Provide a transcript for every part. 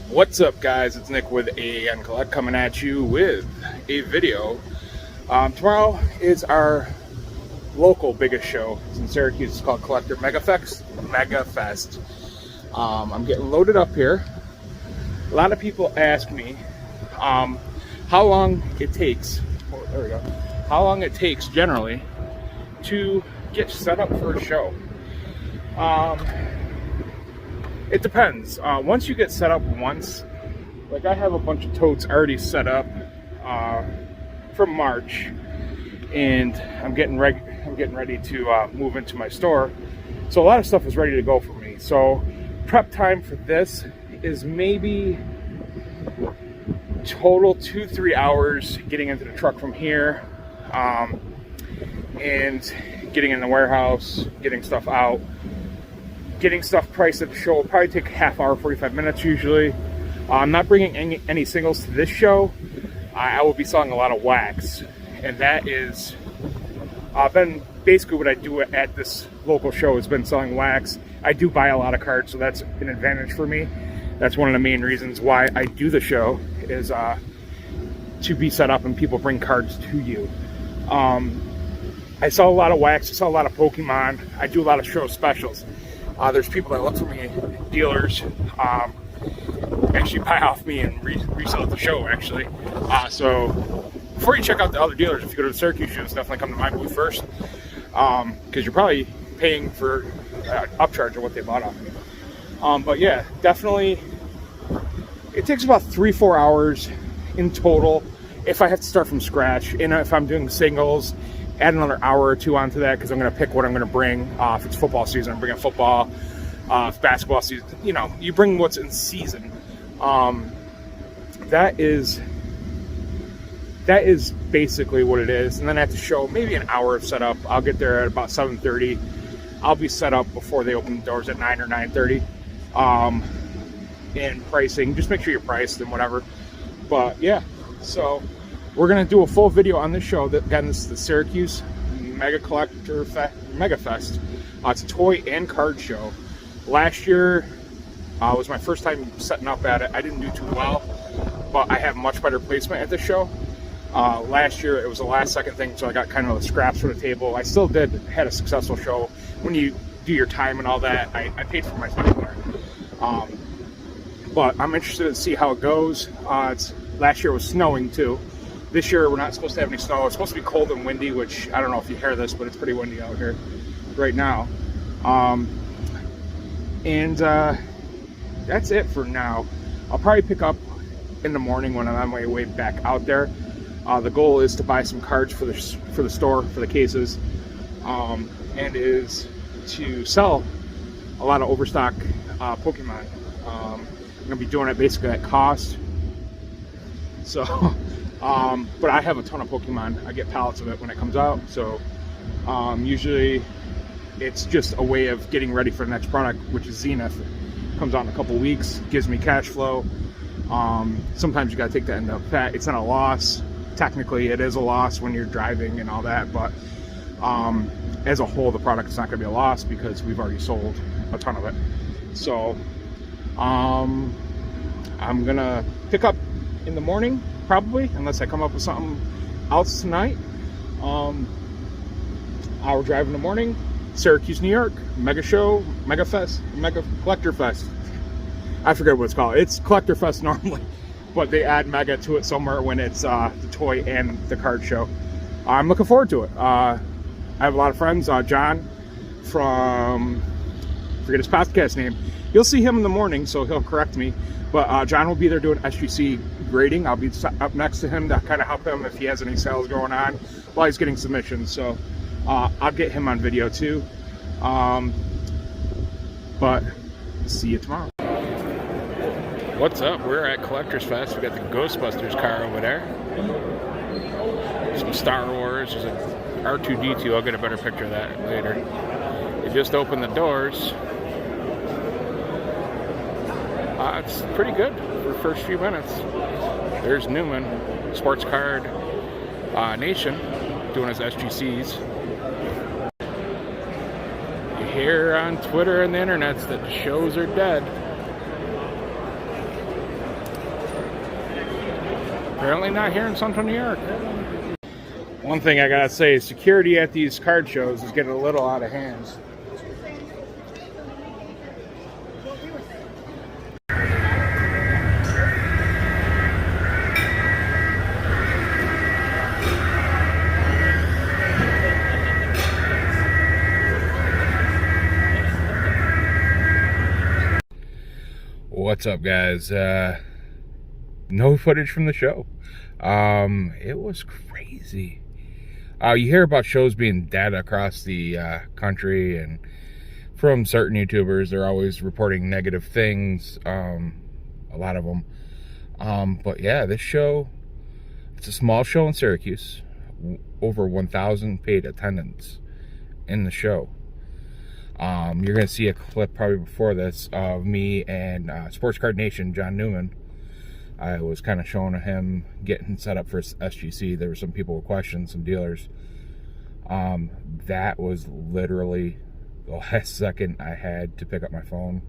What's up, guys? It's Nick with AN Collect coming at you with a video. Tomorrow is our local biggest show. It's in Syracuse. It's called Collector Megafest. I'm getting loaded up here. A lot of people ask me how long it takes. Oh, there we go. How long it takes generally to get set up for a show. It depends. Once you get set up once, like I have a bunch of totes already set up from March, and I'm getting ready to move into my store. So a lot of stuff is ready to go for me. So prep time for this is maybe total 2-3 hours getting into the truck from here, and getting in the warehouse, getting stuff out. Getting stuff priced at the show will probably take a half hour, 45 minutes usually. I'm not bringing any singles to this show. I will be selling a lot of wax, and that is been basically what I do at this local show, has been selling wax. I do buy a lot of cards, so that's an advantage for me. That's one of the main reasons why I do the show, is to be set up and people bring cards to you. I sell a lot of wax, I sell a lot of Pokemon, I do a lot of show specials. There's people that look for me, dealers, actually buy off me and resell at the show, actually. So before you check out the other dealers, if you go to the Syracuse shows, definitely come to my booth first, because you're probably paying for upcharge of what they bought off me. But yeah, definitely, it takes about 3-4 hours in total if I have to start from scratch. And if I'm doing singles, add another hour or two onto that, because I'm going to pick what I'm going to bring. If it's football season, I'm bringing football. If basketball season, you bring what's in season. That is basically what it is. And then at the show, maybe an hour of setup. I'll get there at about 7:30. I'll be set up before they open the doors at 9 or 9:30. And pricing, just make sure you're priced and whatever. But yeah, so we're going to do a full video on this show. Again, this is the Syracuse Megafest. It's a toy and card show. Last year was my first time setting up at it. I didn't do too well, but I have much better placement at this show. Last year, it was a last-second thing, so I got kind of the scraps for the table. I still had a successful show. When you do your time and all that, I paid for my time there. But I'm interested to see how it goes. Last year was snowing, too. This year, we're not supposed to have any snow. It's supposed to be cold and windy, which I don't know if you hear this, but it's pretty windy out here right now. That's it for now. I'll probably pick up in the morning when I'm on my way back out there. The goal is to buy some cards for the store, for the cases, and is to sell a lot of overstock Pokemon. I'm going to be doing it basically at cost. So, but I have a ton of Pokemon. I get pallets of it when it comes out. So, usually it's just a way of getting ready for the next product, which is Zenith. Comes out in a couple weeks, gives me cash flow. Sometimes you got to take that into effect. It's not a loss. Technically, it is a loss when you're driving and all that, but as a whole, the product is not going to be a loss because we've already sold a ton of it. So, I'm gonna pick up in the morning, probably, unless I come up with something else tonight. Hour drive in the morning, Syracuse, New York, Mega Show, Collectorfest. I forget what it's called. It's Collectorfest normally, but they add Mega to it somewhere when it's the toy and the card show. I'm looking forward to it. I have a lot of friends. John from, forget his podcast name. You'll see him in the morning, so he'll correct me. But John will be there doing SGC grading. I'll be up next to him to kind of help him if he has any sales going on while he's getting submissions. So I'll get him on video too. But see you tomorrow. What's up? We're at Collector's Fest. We got the Ghostbusters car over there. Some Star Wars. There's an R2-D2. I'll get a better picture of that later. They just opened the doors. It's pretty good for the first few minutes. There's Newman, Sports Card Nation, doing his SGCs. You hear on Twitter and the internet that the shows are dead. Apparently not here in Central New York. One thing I gotta say is security at these card shows is getting a little out of hand. What's up, guys? No footage from the show. It was crazy. You hear about shows being dead across the country, and from certain YouTubers, they're always reporting negative things. A lot of them. But yeah, this show, it's a small show in Syracuse. Over 1,000 paid attendance in the show. You're going to see a clip probably before this of me and Sports Card Nation, John Newman. I was kind of showing him getting set up for SGC. There were some people with questions, some dealers. That was literally the last second I had to pick up my phone.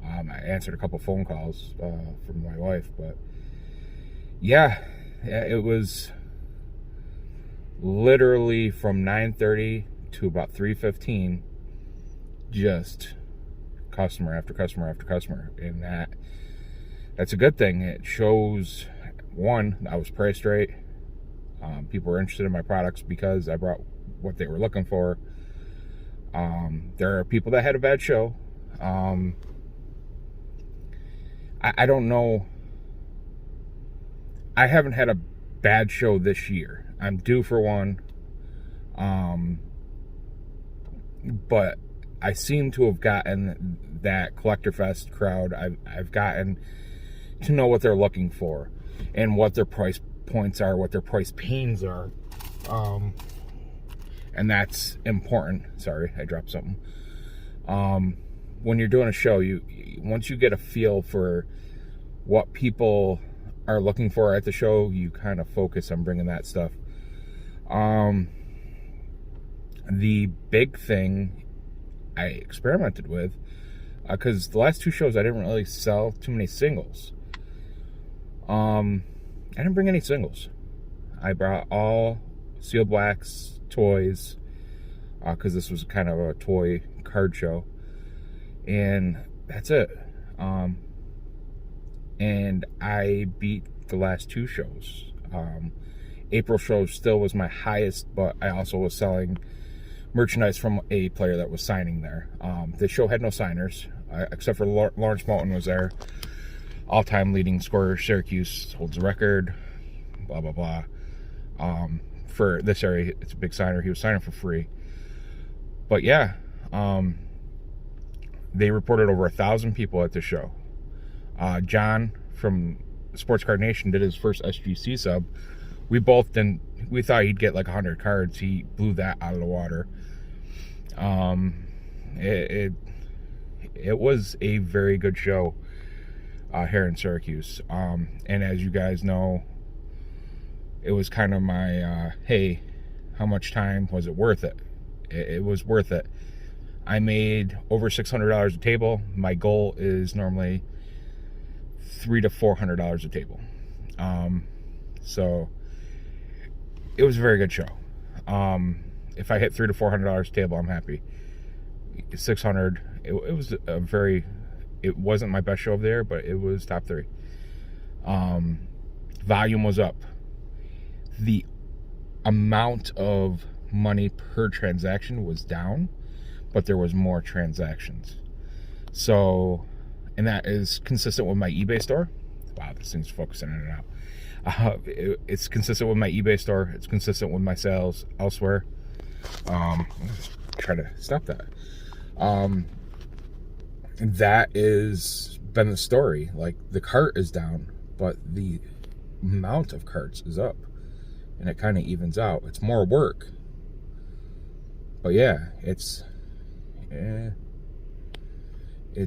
I answered a couple phone calls from my wife, but yeah, it was literally from 9:30 to about 3:15. Just customer after customer after customer, and that's a good thing. It shows, one, I was priced right. People were interested in my products because I brought what they were looking for. There are people that had a bad show. I don't know. I haven't had a bad show this year. I'm due for one. But I seem to have gotten that Collectorfest crowd. I've gotten to know what they're looking for and what their price points are, what their price pains are. And that's important. Sorry, I dropped something. When you're doing a show, once you get a feel for what people are looking for at the show, you kind of focus on bringing that stuff. The big thing I experimented with, because the last two shows I didn't really sell too many singles. I didn't bring any singles. I brought all sealed wax toys, because this was kind of a toy card show, and that's it. And I beat the last two shows. April show still was my highest, but I also was selling merchandise from a player that was signing there. The show had no signers, except for Lawrence Moulton was there. All-time leading scorer, Syracuse, holds the record, blah, blah, blah. For this area, it's a big signer. He was signing for free. But yeah, they reported over 1,000 people at the show. John from Sports Card Nation did his first SGC sub. We thought he'd get like 100 cards. He blew that out of the water. It was a very good show here in Syracuse. And as you guys know, it was kind of my, hey, how much time was it worth it? It was worth it. I made over $600 a table. My goal is normally $300 to $400 a table. So it was a very good show. If I hit $300 to $400 a table, I'm happy. 600. It wasn't my best show of the year, but it was top 3. Volume was up. The amount of money per transaction was down, but there was more transactions. So, and that is consistent with my eBay store. Wow, this thing's focusing in and out. It's consistent with my eBay store. It's consistent with my sales elsewhere. Let's try to stop that. That is been the story. Like, the cart is down, but the amount of carts is up, and it kind of evens out. It's more work, but yeah, it's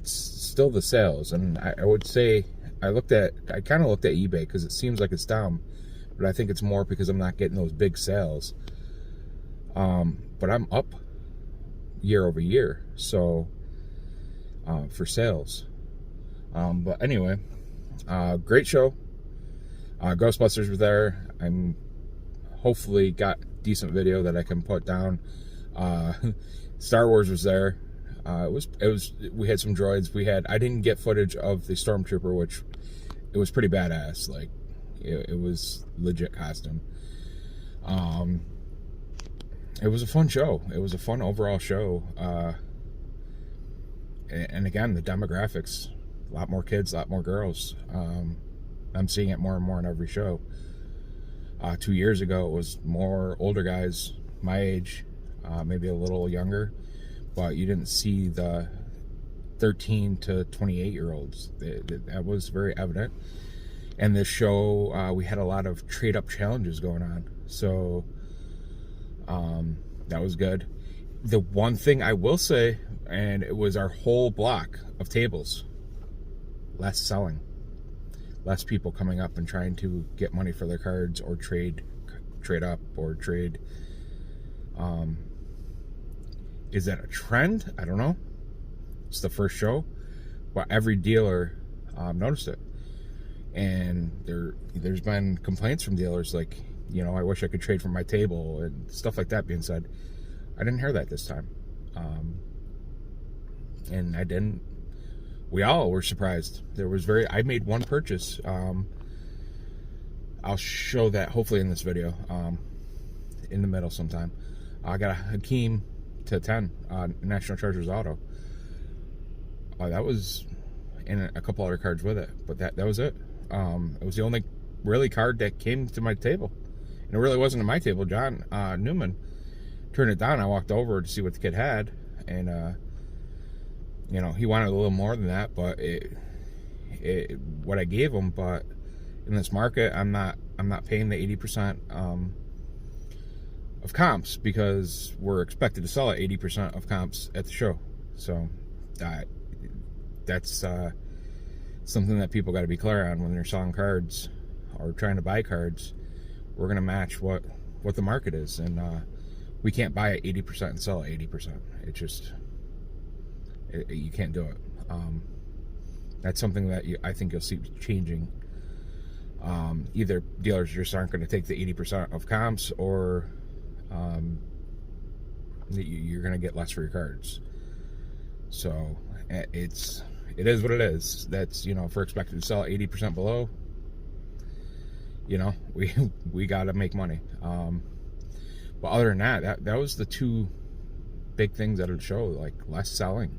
still the sales. And I would say I kind of looked at eBay because it seems like it's down, but I think it's more because I'm not getting those big sales. But I'm up year over year, so for sales. But anyway, great show. Ghostbusters were there. I'm hopefully got decent video that I can put down. Star Wars was there. We had some droids. I didn't get footage of the Stormtrooper, which it was pretty badass. Like it was legit costume. It was a fun show. It was a fun overall show. And again, the demographics, a lot more kids, a lot more girls. I'm seeing it more and more in every show. 2 years ago, it was more older guys my age, maybe a little younger, but you didn't see the 13 to 28 year olds. That was very evident. And this show, we had a lot of trade up challenges going on. So that was good. The one thing I will say, and it was our whole block of tables, less selling. Less people coming up and trying to get money for their cards or trade up or trade. Is that a trend? I don't know. It's the first show, but every dealer noticed it, and there's been complaints from dealers like, I wish I could trade from my table and stuff like that being said. I didn't hear that this time, and I didn't. We all were surprised. I made one purchase. I'll show that hopefully in this video, in the middle sometime. I got a Hakeem to 10, National Treasures Auto. That was in a couple other cards with it, but that was it. It was the only really card that came to my table, and it really wasn't at my table. John Newman turned it down. I walked over to see what the kid had, and he wanted a little more than that, but what I gave him. But in this market, I'm not paying the 80% of comps, because we're expected to sell at 80% of comps at the show. So that's something that people got to be clear on when they're selling cards or trying to buy cards. We're gonna match what the market is, and we can't buy at 80% and sell at 80%. It just you can't do it. That's something that I think you'll see changing. Either dealers just aren't going to take the 80% of comps, or you're going to get less for your cards. So it is what it is. That's, if we're expected to sell 80% below, we got to make money. But other than that was the two big things that would show, like less selling.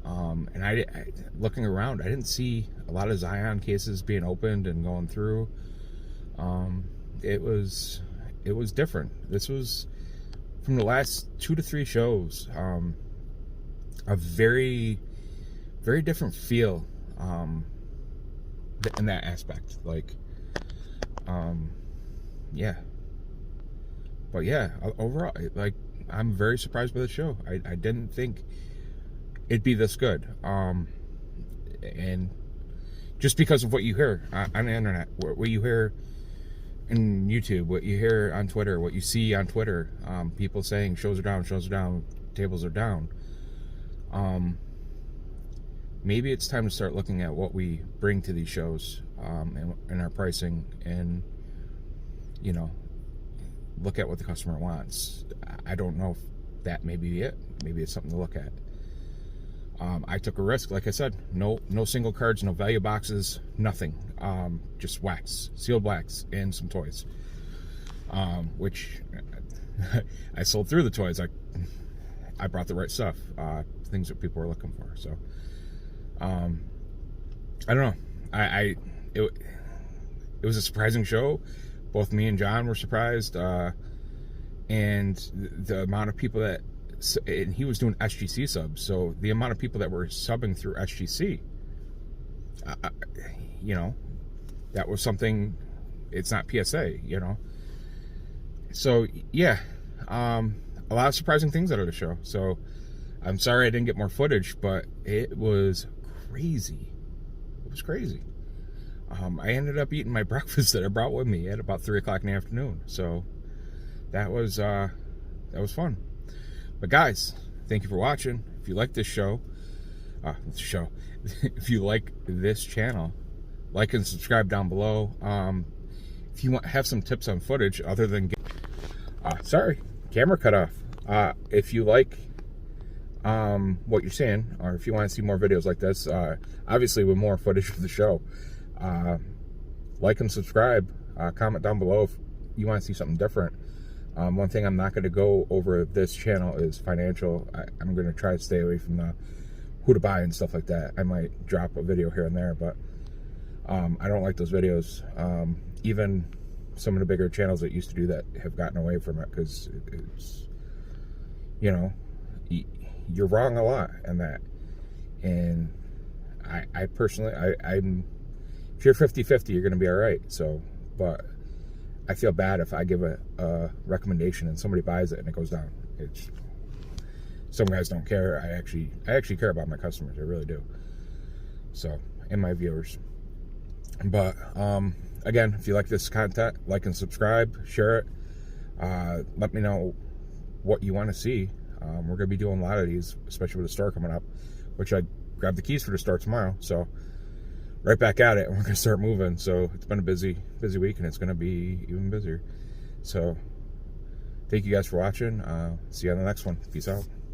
And I looking around, I didn't see a lot of Zion cases being opened and going through. It was different. This was, from the last 2 to 3 shows, a very, very different feel in that aspect. Like, yeah. But yeah, overall, like, I'm very surprised by the show. I didn't think it'd be this good. And just because of what you hear on the internet, what you hear in YouTube, what you hear on Twitter, what you see on Twitter, people saying shows are down, tables are down. Maybe it's time to start looking at what we bring to these shows, and our pricing, and look at what the customer wants. I don't know if that may be it. Maybe it's something to look at. I took a risk, like I said. No single cards, no value boxes, nothing. Just wax, sealed wax, and some toys. Which I sold through the toys. I brought the right stuff, things that people were looking for. So I don't know. It was a surprising show. Both me and John were surprised, and the amount of people that. And he was doing SGC subs, so the amount of people that were subbing through SGC, that was something. It's not PSA, So yeah, a lot of surprising things out of the show. So I'm sorry I didn't get more footage, but it was crazy. It was crazy. I ended up eating my breakfast that I brought with me at about 3 o'clock in the afternoon. So that was fun. But guys, thank you for watching. If you like this show, if you like this channel, like and subscribe down below. If you have some tips on footage other than sorry, camera cut off. If you like what you're seeing, or if you want to see more videos like this, obviously with more footage of the show, like and subscribe. Comment down below if you want to see something different. One thing I'm not going to go over this channel is financial. I'm going to try to stay away from the who to buy and stuff like that. I might drop a video here and there, but I don't like those videos. Even some of the bigger channels that used to do that have gotten away from it, because it's, you know, you're wrong a lot in that. And I personally, I'm, if you're 50-50, you're going to be all right. So, but I feel bad if I give a recommendation and somebody buys it and it goes down. It's, some guys don't care. I actually care about my customers. I really do. So, and my viewers. But again, if you like this content, like and subscribe, share it. Let me know what you want to see. We're going to be doing a lot of these, especially with the store coming up, which I grabbed the keys for the store tomorrow. So right back at it, and we're going to start moving. So it's been a busy week, and it's going to be even busier. So thank you guys for watching. See you on the next one. Peace out.